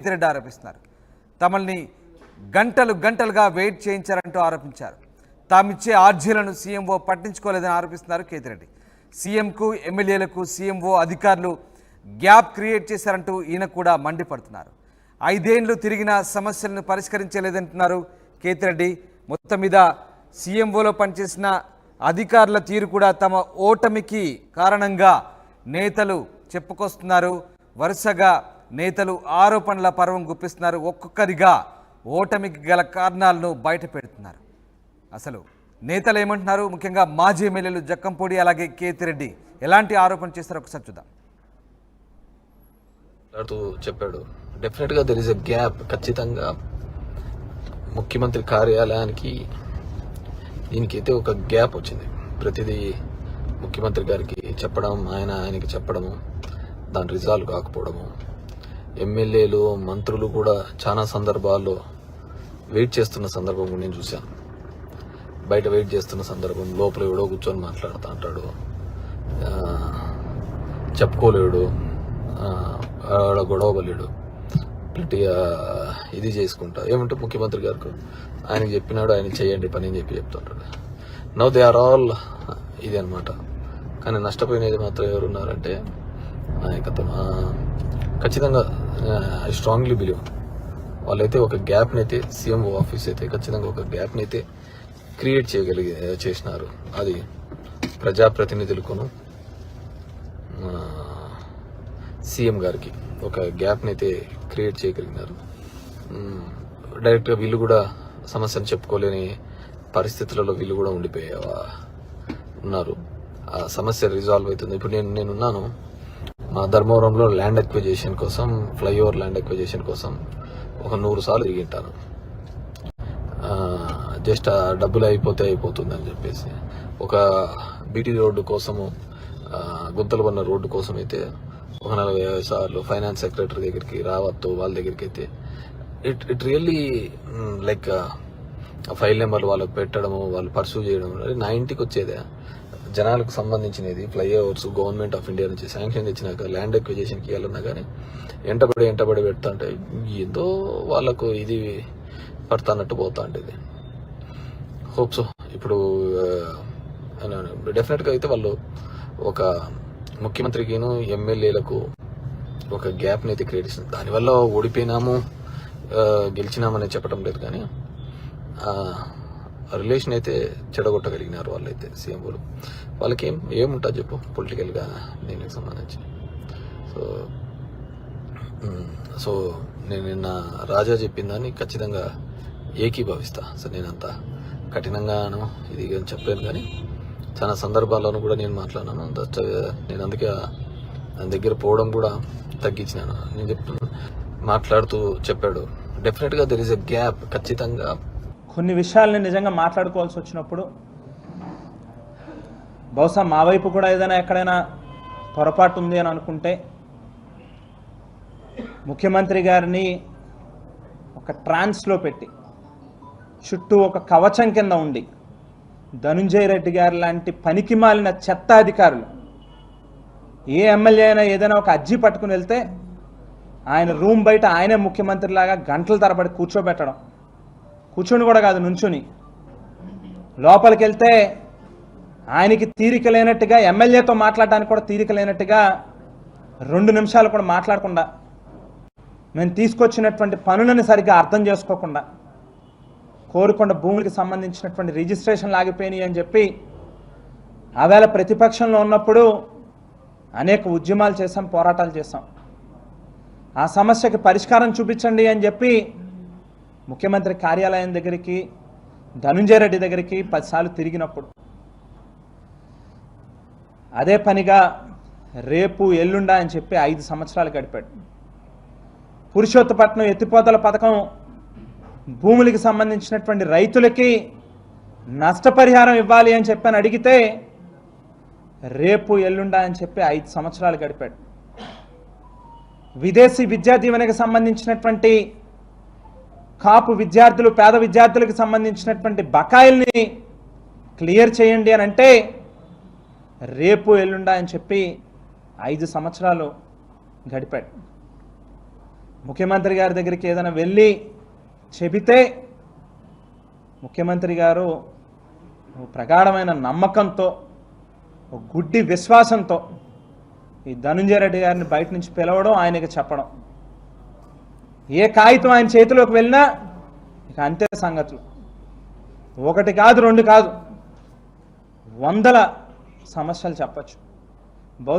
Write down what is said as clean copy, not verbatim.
కేతిరెడ్డి ఆరోపిస్తున్నారు. తమల్ని గంటలుగా వెయిట్ చేయించారంటూ ఆరోపించారు. తామిచ్చే ఆర్జీలను సీఎంఓ పట్టించుకోలేదని ఆరోపిస్తున్నారు కేతిరెడ్డి. సీఎంకు ఎమ్మెల్యేలకు సీఎంఓ అధికారులు గ్యాప్ క్రియేట్ చేశారంటూ ఈయన కూడా మండిపడుతున్నారు. 5 ఏళ్లు తిరిగిన సమస్యలను పరిష్కరించలేదంటున్నారు కేతిరెడ్డి. మొత్తం మీద సీఎంఓలో పనిచేసిన అధికారుల తీరు కూడా తమ ఓటమికి కారణంగా నేతలు చెప్పుకొస్తున్నారు. వరుసగా నేతలు ఆరోపణల పర్వం గుప్పిస్తున్నారు. ఒక్కొక్కరిగా ఓటమికి గల కారణాలను బయట పెడుతున్నారు. అసలు నేతలు ఏమంటున్నారు, ముఖ్యంగా మాజీ ఎమ్మెల్యేలు జక్కంపూడి అలాగే కేతిరెడ్డి ఎలాంటి ఆరోపణ చేస్తారో ఒకసారి చూద్దాం. చెప్పాడు డెఫినెట్గా దెర్ ఇస్ ఎ గ్యాప్. ఖచ్చితంగా ముఖ్యమంత్రి కార్యాలయానికి దీనికైతే ఒక గ్యాప్ వచ్చింది. ప్రతిదీ ముఖ్యమంత్రి గారికి చెప్పడం, ఆయనకి చెప్పడము, దాని రిజాల్వ్ కాకపోవడము, ఎమ్మెల్యేలు మంత్రులు కూడా చాలా సందర్భాల్లో వెయిట్ చేస్తున్న సందర్భం నేను చూశాను. బయట వెయిట్ చేస్తున్న సందర్భం, లోపల ఎవడో కూర్చొని మాట్లాడుతూ అంటాడు, చెప్పుకోలేడు, గొడవలేడు, గట్టిగా ఇది చేసుకుంటా ఏమంటే ముఖ్యమంత్రి గారికి ఆయనకి చెప్పినాడు, ఆయన చేయండి పని అని చెప్తుంటాడు. నవ్ దే ఆర్ ఆల్ ఇది అనమాట. కానీ నష్టపోయినది మాత్రం ఎవరున్నారంటే నాయకత్వం. ఖచ్చితంగా ఐ స్ట్రాంగ్లీ బిలీవ్ వాళ్ళైతే ఒక గ్యాప్ని అయితే సీఎంఓ ఆఫీస్ అయితే ఖచ్చితంగా ఒక గ్యాప్ని అయితే క్రియేట్ చేసినారు. అది ప్రజాప్రతినిధులకును సీఎం గారికి ఒక గ్యాప్ని అయితే క్రియేట్ చేయగలిగినారు. డైరెక్ట్గా వీళ్ళు కూడా సమస్యను చెప్పుకోలేని పరిస్థితులలో వీళ్ళు కూడా ఉన్నారు. ఆ సమస్య రిజాల్వ్ అవుతుంది. ఇప్పుడు నేనున్నాను మా ధర్మవరంలో ల్యాండ్ ఎక్విజిషన్ కోసం, ఫ్లైఓవర్ ల్యాండ్ ఎక్విజిషన్ కోసం ఒక 100 సార్లు తిరిగింటాను. జస్ట్ ఆ డబ్బులు అయిపోతుంది అని చెప్పేసి. ఒక బీటీ రోడ్డు కోసము, గుంతలు పడిన రోడ్డు కోసం అయితే ఒక 40 సార్లు ఫైనాన్స్ సెక్రటరీ దగ్గరికి, రావత్తు వాళ్ళ దగ్గరికి అయితే ఇట్ రియల్లీ లైక్ ఫైల్ నెంబర్లు వాళ్ళకి పెట్టడము, వాళ్ళు పర్సూ చేయడం. నా ఇంటికి వచ్చేదే జనాలకు సంబంధించినది. ఫ్లైఓవర్స్ గవర్నమెంట్ ఆఫ్ ఇండియా నుంచి శాంక్షన్ తెచ్చినాక ల్యాండ్ ఎక్విజిషన్కి వెళ్ళినా కానీ ఎంటబడి పెడతా అంటే ఏదో వాళ్ళకు ఇది పడుతున్నట్టు పోతా ఉంటుంది. హోప్స్ ఇప్పుడు డెఫినెట్గా అయితే వాళ్ళు ఒక ముఖ్యమంత్రికిను ఎమ్మెల్యేలకు ఒక గ్యాప్ని అయితే క్రియేట్ చేసింది. దానివల్ల ఓడిపోయినాము, గెలిచినామని చెప్పడం లేదు, కానీ రిలేషన్ అయితే చెడగొట్టగలిగినారు వాళ్ళైతే సీఎంలు. వాళ్ళకి ఏముంటుంది చెప్పు పొలిటికల్గా దీనికి సంబంధించి. సో నేను నిన్న రాజా చెప్పిందాన్ని ఖచ్చితంగా ఏకీభవిస్తా. సో నేను అంత కఠినంగాను ఇది చెప్పలేను, కానీ చాలా సందర్భాల్లోనూ కూడా నేను మాట్లాడినాను. నేను అందుకే నా దగ్గర పోవడం కూడా తగ్గించినాను. నేను మాట్లాడుతూ చెప్పాడు డెఫినెట్గా దెర్ ఇస్ ఎ గ్యాప్. ఖచ్చితంగా కొన్ని విషయాల్ని నిజంగా మాట్లాడుకోవాల్సి వచ్చినప్పుడు బహుశా మా వైపు కూడా ఏదైనా ఎక్కడైనా పొరపాటు ఉంది అని అనుకుంటే ముఖ్యమంత్రి గారిని ఒక ట్రాన్స్లో పెట్టి చుట్టూ ఒక కవచం కింద ఉండి ధనుంజయ రెడ్డి గారు లాంటి పనికి మాలిన చెత్త అధికారులు ఏ ఎమ్మెల్యే అయినా ఏదైనా ఒక అర్జీ పట్టుకుని వెళ్తే ఆయన రూమ్ బయట ఆయనే ముఖ్యమంత్రిలాగా గంటల తరబడి కూర్చోబెట్టడం, కూర్చొని కూడా కాదు నుంచుని, లోపలికి వెళ్తే ఆయనకి తీరిక లేనట్టుగా, ఎమ్మెల్యేతో మాట్లాడడానికి కూడా తీరిక లేనట్టుగా 2 నిమిషాలు కూడా మాట్లాడకుండా, మేము తీసుకొచ్చినటువంటి పనులను సరిగ్గా అర్థం చేసుకోకుండా, కోరుకొండ భూములకు సంబంధించినటువంటి రిజిస్ట్రేషన్లు ఆగిపోయినాయి అని చెప్పి ఆవేళ ప్రతిపక్షంలో ఉన్నప్పుడు అనేక ఉద్యమాలు చేశాం, పోరాటాలు చేశాం. ఆ సమస్యకి పరిష్కారం చూపించండి అని చెప్పి ముఖ్యమంత్రి కార్యాలయం దగ్గరికి, ధనుంజయ రెడ్డి దగ్గరికి 10 సార్లు తిరిగినప్పుడు అదే పనిగా రేపు ఎల్లుండా అని చెప్పి 5 సంవత్సరాలు గడిపాడు. పురుషోత్తపట్నం ఎత్తిపోతల పథకం భూములకి సంబంధించినటువంటి రైతులకి నష్టపరిహారం ఇవ్వాలి అని చెప్పని అడిగితే రేపు ఎల్లుండా అని చెప్పి 5 సంవత్సరాలు గడిపాడు. విదేశీ విద్యా దీవెనకి సంబంధించినటువంటి కాపు విద్యార్థులు, పేద విద్యార్థులకు సంబంధించినటువంటి బకాయిల్ని క్లియర్ చేయండి అని అంటే రేపు ఎల్లుండా అని చెప్పి 5 సంవత్సరాలు గడిపాడు. ముఖ్యమంత్రి గారి దగ్గరికి ఏదైనా వెళ్ళి చెబితే ముఖ్యమంత్రి గారు ఒక ప్రగాఢమైన నమ్మకంతో ఒక గుడ్డి విశ్వాసంతో ఈ ధనుంజయ రెడ్డి గారిని బయట నుంచి పిలవడం, ఆయనకి చెప్పడం. ఏ కాగితం ఆయన చేతిలోకి వెళ్ళినా ఇక అంతే సంగతులు. ఒకటి కాదు, రెండు కాదు, 100 సమస్యలు చెప్పచ్చు. బహుశా